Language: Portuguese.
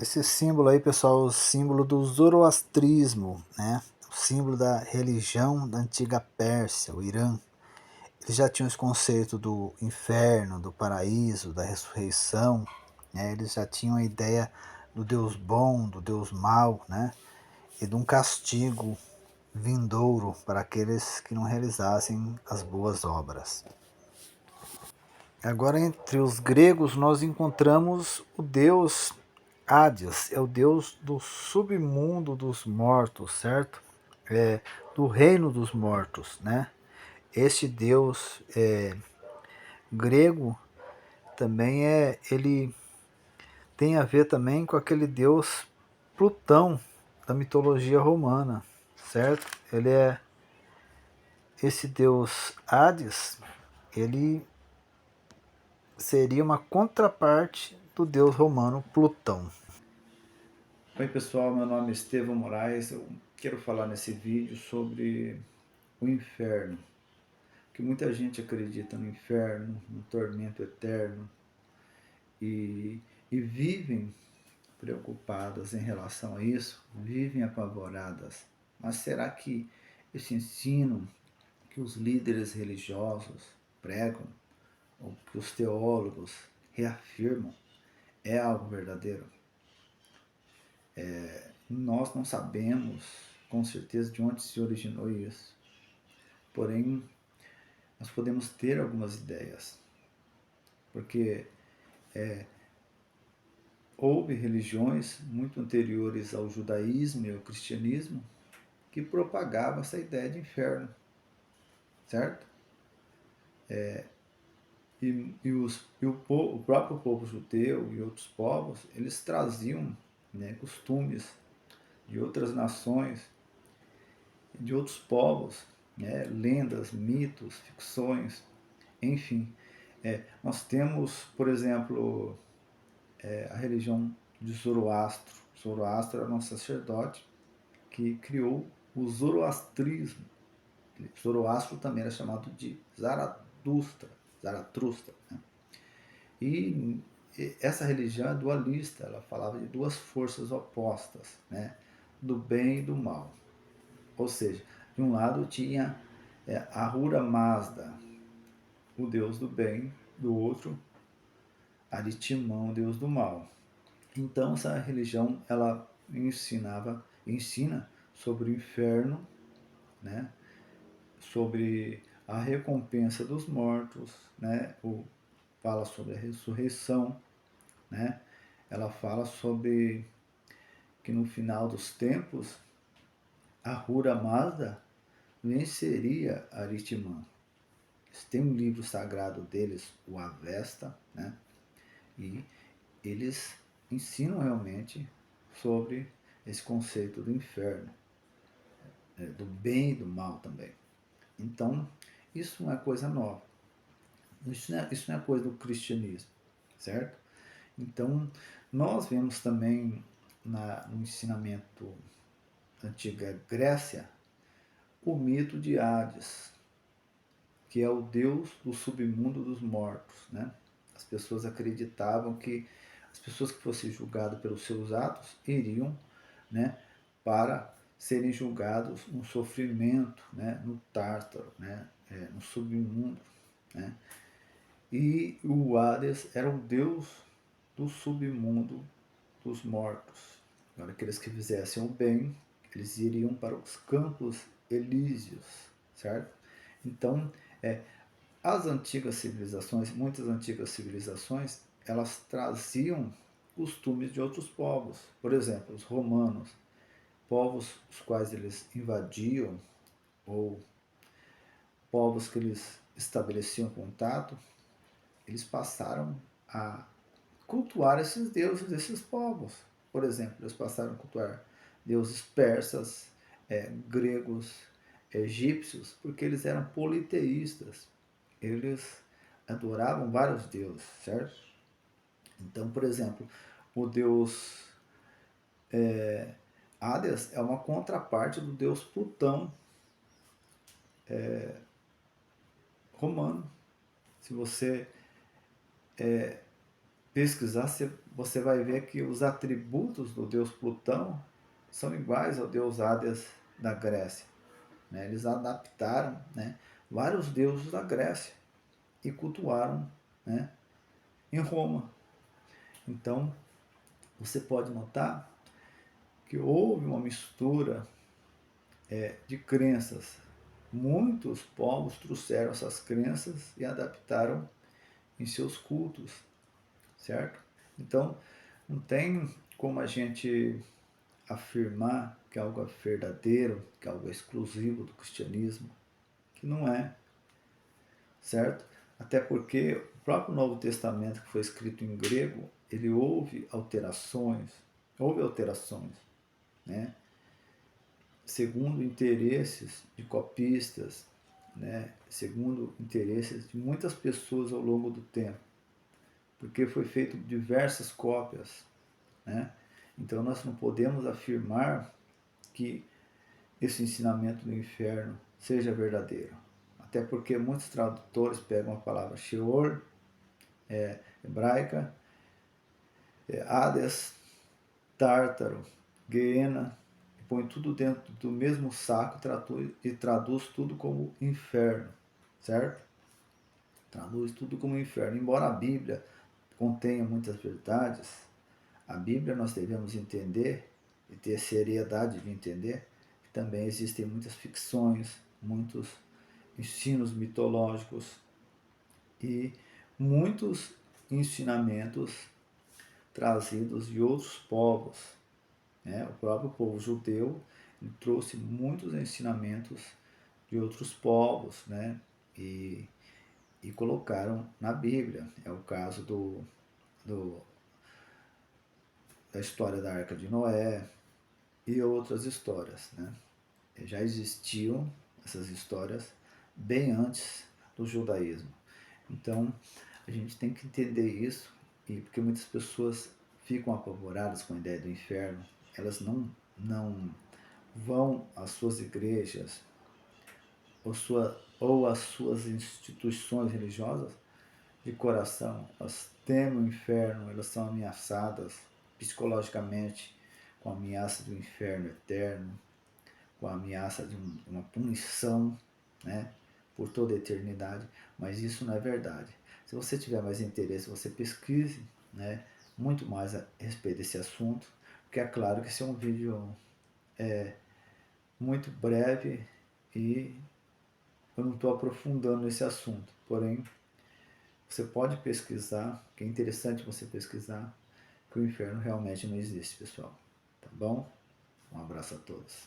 Esse símbolo aí, pessoal, é o símbolo do zoroastrismo, né? O símbolo da religião da antiga Pérsia, o Irã. Eles já tinham esse conceito do inferno, do paraíso, da ressurreição, né? Eles já tinham a ideia do Deus bom, do Deus mau, né? E de um castigo vindouro para aqueles que não realizassem as boas obras. Agora, entre os gregos, nós encontramos o deus Hades, é o deus do submundo dos mortos, certo? Do reino dos mortos, né? Este deus grego também ele tem a ver também com aquele deus Plutão da mitologia romana, certo? Ele é esse deus Hades, ele seria uma contraparte do deus romano Plutão. Oi pessoal, meu nome é Estevão Moraes. Eu quero falar nesse vídeo sobre o inferno, que muita gente acredita no inferno, no tormento eterno e, e vivem preocupadas em relação a isso, vivem apavoradas. Mas será que esse ensino que os líderes religiosos pregam, ou que os teólogos reafirmam, é algo verdadeiro? Nós não sabemos com certeza de onde se originou isso. Porém, nós podemos ter algumas ideias, porque houve religiões muito anteriores ao judaísmo e ao cristianismo que propagavam essa ideia de inferno, certo? O próprio povo judeu e outros povos, eles traziam, né, costumes de outras nações, de outros povos, né, lendas, mitos, ficções, enfim. Nós temos, por exemplo, a religião de Zoroastro. Zoroastro era um sacerdote que criou o zoroastrismo. Zoroastro também era chamado de Zaratustra, né? E essa religião é dualista, ela falava de duas forças opostas, né? Do bem e do mal. Ou seja, de um lado tinha Ahura Mazda, o deus do bem, do outro Aritimão, o deus do mal. Então essa religião ela ensina sobre o inferno, né? Sobre a recompensa dos mortos, né? Fala sobre a ressurreição, né? Ela fala sobre que no final dos tempos Ahura Mazda venceria Aritimã. Tem um livro sagrado deles, o Avesta, né? E eles ensinam realmente sobre esse conceito do inferno, do bem e do mal também. Então, isso não é coisa nova. Isso não é coisa do cristianismo, certo? Então, nós vemos também no ensinamento da antiga Grécia o mito de Hades, que é o deus do submundo dos mortos, né? As pessoas acreditavam que as pessoas que fossem julgadas pelos seus atos iriam, né, para serem julgados no sofrimento, né, no tártaro, né, no submundo, né? E o Hades era o deus do submundo dos mortos. Agora, aqueles que fizessem o bem, eles iriam para os campos elíseos, certo? Então, as antigas civilizações, muitas antigas civilizações, elas traziam costumes de outros povos. Por exemplo, os romanos, povos os quais eles invadiam ou povos que eles estabeleciam contato, eles passaram a cultuar esses deuses desses povos. Por exemplo, eles passaram a cultuar deuses persas, gregos, egípcios, porque eles eram politeístas. Eles adoravam vários deuses, certo? Então, por exemplo, o deus Hades é uma contraparte do deus Plutão romano. Se você pesquisar, você vai ver que os atributos do deus Plutão são iguais ao deus Hades da Grécia. Né? Eles adaptaram, né, vários deuses da Grécia e cultuaram, né, em Roma. Então, você pode notar que houve uma mistura de crenças. Muitos povos trouxeram essas crenças e adaptaram em seus cultos, certo? Então, não tem como a gente afirmar que algo é verdadeiro, que algo é exclusivo do cristianismo, que não é, certo? Até porque o próprio Novo Testamento, que foi escrito em grego, ele houve alterações, né? Segundo interesses de copistas, né? Segundo interesses de muitas pessoas ao longo do tempo, porque foi feito diversas cópias, né? Então nós não podemos afirmar que esse ensinamento do inferno seja verdadeiro. Até porque muitos tradutores pegam a palavra Sheol, hebraica, Hades, Tártaro, Geena, e põe tudo dentro do mesmo saco e traduz tudo como inferno, certo? Traduz tudo como inferno. Embora a Bíblia contenha muitas verdades, a Bíblia nós devemos entender e ter seriedade de entender que também existem muitas ficções, muitos ensinos mitológicos e muitos ensinamentos trazidos de outros povos. Né? O próprio povo judeu trouxe muitos ensinamentos de outros povos, né? E colocaram na Bíblia. É o caso do, da história da Arca de Noé e outras histórias. Né? Já existiam essas histórias bem antes do judaísmo. Então, a gente tem que entender isso, e porque muitas pessoas ficam apavoradas com a ideia do inferno, elas não vão às suas igrejas ou às suas instituições religiosas de coração. Elas temem o inferno, elas são ameaçadas psicologicamente com a ameaça do inferno eterno, com a ameaça de uma punição, né, por toda a eternidade, mas isso não é verdade. Se você tiver mais interesse, você pesquise, né, muito mais a respeito desse assunto, porque é claro que esse é um vídeo muito breve e eu não estou aprofundando nesse assunto, porém você pode pesquisar, que é interessante você pesquisar, que o inferno realmente não existe, pessoal. Tá bom? Um abraço a todos.